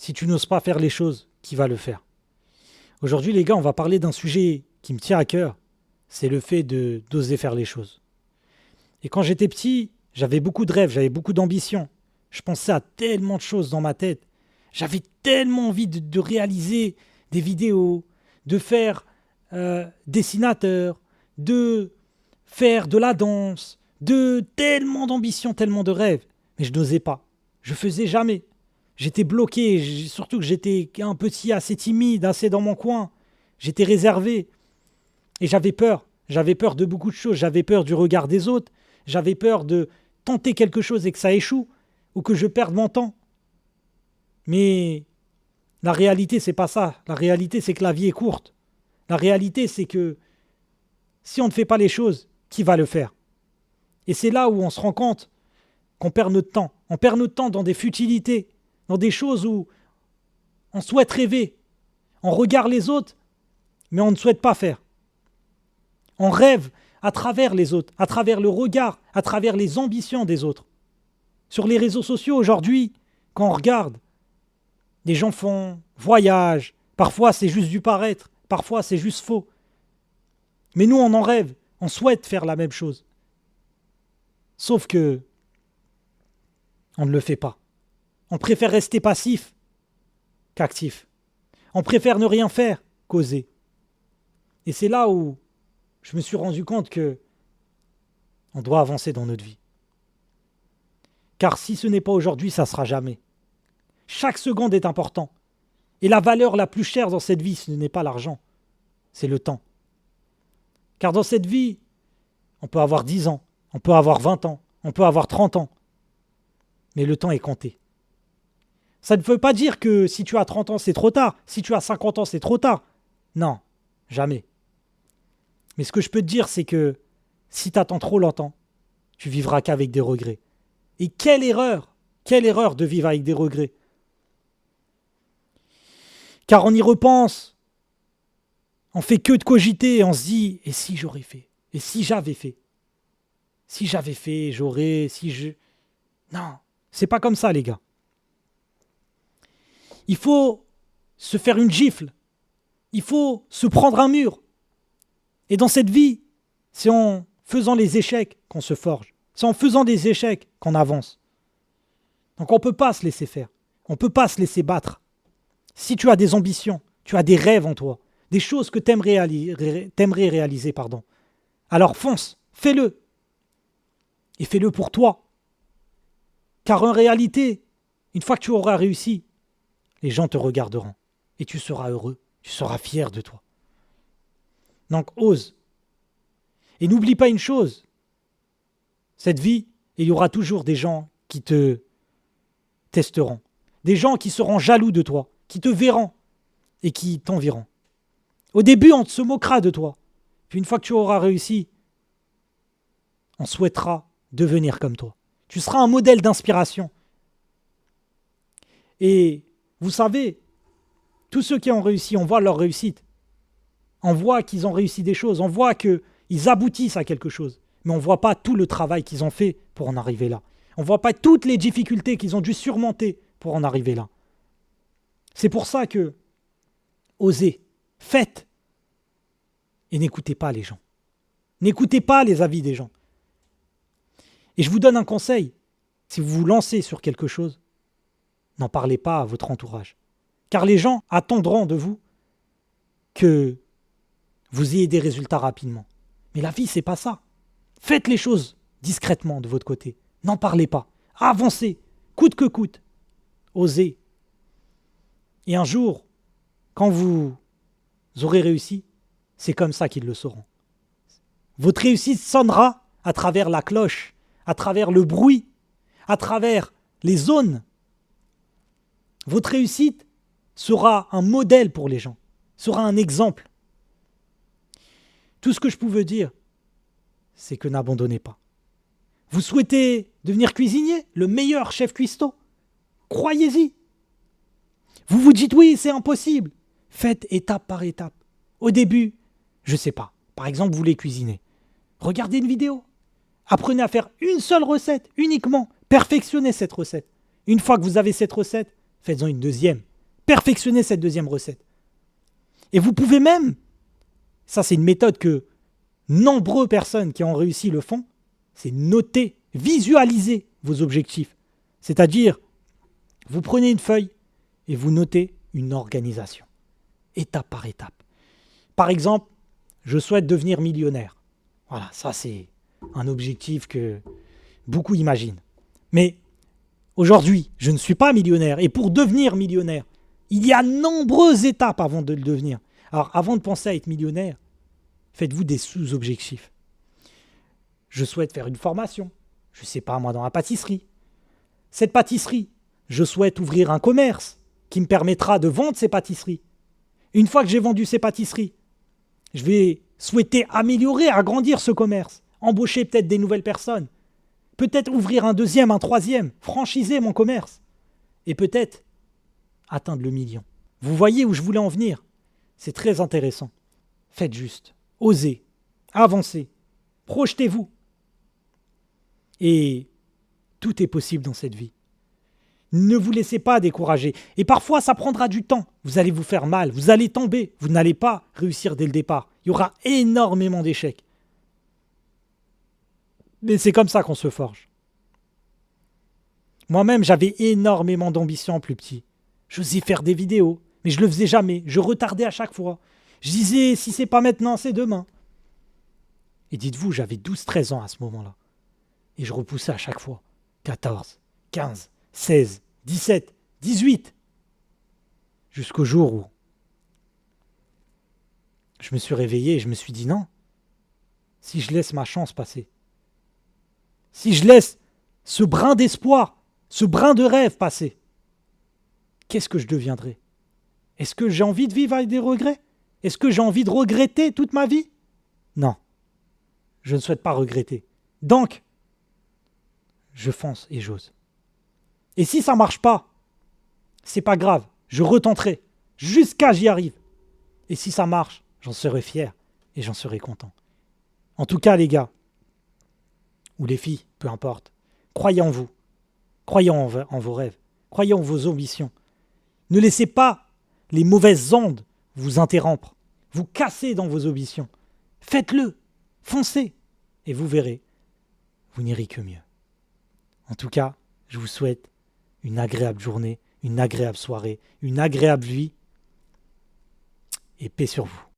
si tu n'oses pas faire les choses, qui va le faire? Aujourd'hui, les gars, on va parler d'un sujet qui me tient à cœur. C'est le fait de d'oser faire les choses. Et quand j'étais petit, j'avais beaucoup de rêves, j'avais beaucoup d'ambitions. Je pensais à tellement de choses dans ma tête. J'avais tellement envie de réaliser des vidéos, de faire dessinateur, de faire de la danse, de tellement d'ambitions, tellement de rêves. Mais je n'osais pas. Je faisais jamais. J'étais bloqué, surtout que j'étais un petit assez timide, assez dans mon coin. J'étais réservé et j'avais peur. J'avais peur de beaucoup de choses. J'avais peur du regard des autres. J'avais peur de tenter quelque chose et que ça échoue ou que je perde mon temps. Mais la réalité, c'est pas ça. La réalité, c'est que la vie est courte. La réalité, c'est que si on ne fait pas les choses, qui va le faire? Et c'est là où on se rend compte qu'on perd notre temps. On perd notre temps dans des futilités, dans des choses où on souhaite rêver. On regarde les autres, mais on ne souhaite pas faire. On rêve à travers les autres, à travers le regard, à travers les ambitions des autres. Sur les réseaux sociaux aujourd'hui, quand on regarde, les gens font voyage, parfois c'est juste du paraître, parfois c'est juste faux. Mais nous, on en rêve, on souhaite faire la même chose. Sauf que on ne le fait pas. On préfère rester passif qu'actif. On préfère ne rien faire qu'oser. Et c'est là où je me suis rendu compte que on doit avancer dans notre vie. Car si ce n'est pas aujourd'hui, ça ne sera jamais. Chaque seconde est important. Et la valeur la plus chère dans cette vie, ce n'est pas l'argent, c'est le temps. Car dans cette vie, on peut avoir 10 ans, on peut avoir 20 ans, on peut avoir 30 ans. Mais le temps est compté. Ça ne veut pas dire que si tu as 30 ans, c'est trop tard. Si tu as 50 ans, c'est trop tard. Non, jamais. Mais ce que je peux te dire, c'est que si tu attends trop longtemps, tu vivras qu'avec des regrets. Et quelle erreur de vivre avec des regrets. Car on y repense, on fait que de cogiter et on se dit, et si j'aurais fait? Et si j'avais fait? Si j'avais fait, j'aurais, si je... Non, c'est pas comme ça les gars. Il faut se faire une gifle. Il faut se prendre un mur. Et dans cette vie, c'est en faisant les échecs qu'on se forge. C'est en faisant des échecs qu'on avance. Donc on ne peut pas se laisser faire. On ne peut pas se laisser battre. Si tu as des ambitions, tu as des rêves en toi, des choses que tu aimerais réaliser, alors fonce, fais-le. Et fais-le pour toi. Car en réalité, une fois que tu auras réussi, les gens te regarderont. Et tu seras heureux, tu seras fier de toi. Donc ose. Et n'oublie pas une chose, cette vie, il y aura toujours des gens qui te testeront. Des gens qui seront jaloux de toi, qui te verront et qui t'envieront. Au début, on se moquera de toi. Puis une fois que tu auras réussi, on souhaitera devenir comme toi. Tu seras un modèle d'inspiration. Et vous savez, tous ceux qui ont réussi, on voit leur réussite. On voit qu'ils ont réussi des choses, on voit qu'ils aboutissent à quelque chose. Mais on ne voit pas tout le travail qu'ils ont fait pour en arriver là. On ne voit pas toutes les difficultés qu'ils ont dû surmonter pour en arriver là. C'est pour ça que osez, faites et n'écoutez pas les gens. N'écoutez pas les avis des gens. Et je vous donne un conseil, si vous vous lancez sur quelque chose, n'en parlez pas à votre entourage. Car les gens attendront de vous que vous ayez des résultats rapidement. Mais la vie, c'est pas ça. Faites les choses discrètement de votre côté. N'en parlez pas. Avancez, coûte que coûte. Osez. Et un jour, quand vous aurez réussi, c'est comme ça qu'ils le sauront. Votre réussite sonnera à travers la cloche, à travers le bruit, à travers les zones. Votre réussite sera un modèle pour les gens, sera un exemple. Tout ce que je pouvais dire, c'est que n'abandonnez pas. Vous souhaitez devenir cuisinier, le meilleur chef cuistot? Croyez-y. Vous vous dites oui, c'est impossible. Faites étape par étape. Au début, je ne sais pas. Par exemple, vous voulez cuisiner. Regardez une vidéo. Apprenez à faire une seule recette, uniquement. Perfectionnez cette recette. Une fois que vous avez cette recette, faites-en une deuxième. perfectionner cette deuxième recette. Et vous pouvez même, ça c'est une méthode que nombreuses personnes qui ont réussi le font, c'est noter, visualiser vos objectifs. C'est-à-dire, vous prenez une feuille et vous notez une organisation, étape par étape. Par exemple, je souhaite devenir millionnaire. Voilà, ça c'est un objectif que beaucoup imaginent. Mais aujourd'hui, je ne suis pas millionnaire. Et pour devenir millionnaire, il y a nombreuses étapes avant de le devenir. Alors, avant de penser à être millionnaire, faites-vous des sous-objectifs. Je souhaite faire une formation. Je ne sais pas, moi, dans la pâtisserie. Cette pâtisserie, je souhaite ouvrir un commerce qui me permettra de vendre ces pâtisseries. Une fois que j'ai vendu ces pâtisseries, je vais souhaiter améliorer, agrandir ce commerce, embaucher peut-être des nouvelles personnes, peut-être ouvrir un deuxième, un troisième, franchiser mon commerce et peut-être atteindre le million. Vous voyez où je voulais en venir? C'est très intéressant. Faites juste, osez, avancez, projetez-vous. Et tout est possible dans cette vie. Ne vous laissez pas décourager. Et parfois, ça prendra du temps. Vous allez vous faire mal, vous allez tomber. Vous n'allez pas réussir dès le départ. Il y aura énormément d'échecs. Mais c'est comme ça qu'on se forge. Moi-même, j'avais énormément d'ambition plus petit. J'osais faire des vidéos, mais je ne le faisais jamais. Je retardais à chaque fois. Je disais, si c'est pas maintenant, c'est demain. Et dites-vous, j'avais 12-13 ans à ce moment-là. Et je repoussais à chaque fois. 14, 15, 16, 17, 18. Jusqu'au jour où je me suis réveillé et je me suis dit non. Si je laisse ma chance passer, si je laisse ce brin d'espoir, ce brin de rêve passer, qu'est-ce que je deviendrai? Est-ce que j'ai envie de vivre avec des regrets? Est-ce que j'ai envie de regretter toute ma vie? Non, je ne souhaite pas regretter. Donc, je fonce et j'ose. Et si ça ne marche pas, c'est pas grave, je retenterai jusqu'à j'y arrive. Et si ça marche, j'en serai fier et j'en serai content. En tout cas, les gars, ou les filles, peu importe, croyez en vous, croyez en vos rêves, croyez en vos ambitions. Ne laissez pas les mauvaises ondes vous interrompre, vous casser dans vos ambitions. Faites-le, foncez, et vous verrez, vous n'irez que mieux. En tout cas, je vous souhaite une agréable journée, une agréable soirée, une agréable vie, et paix sur vous.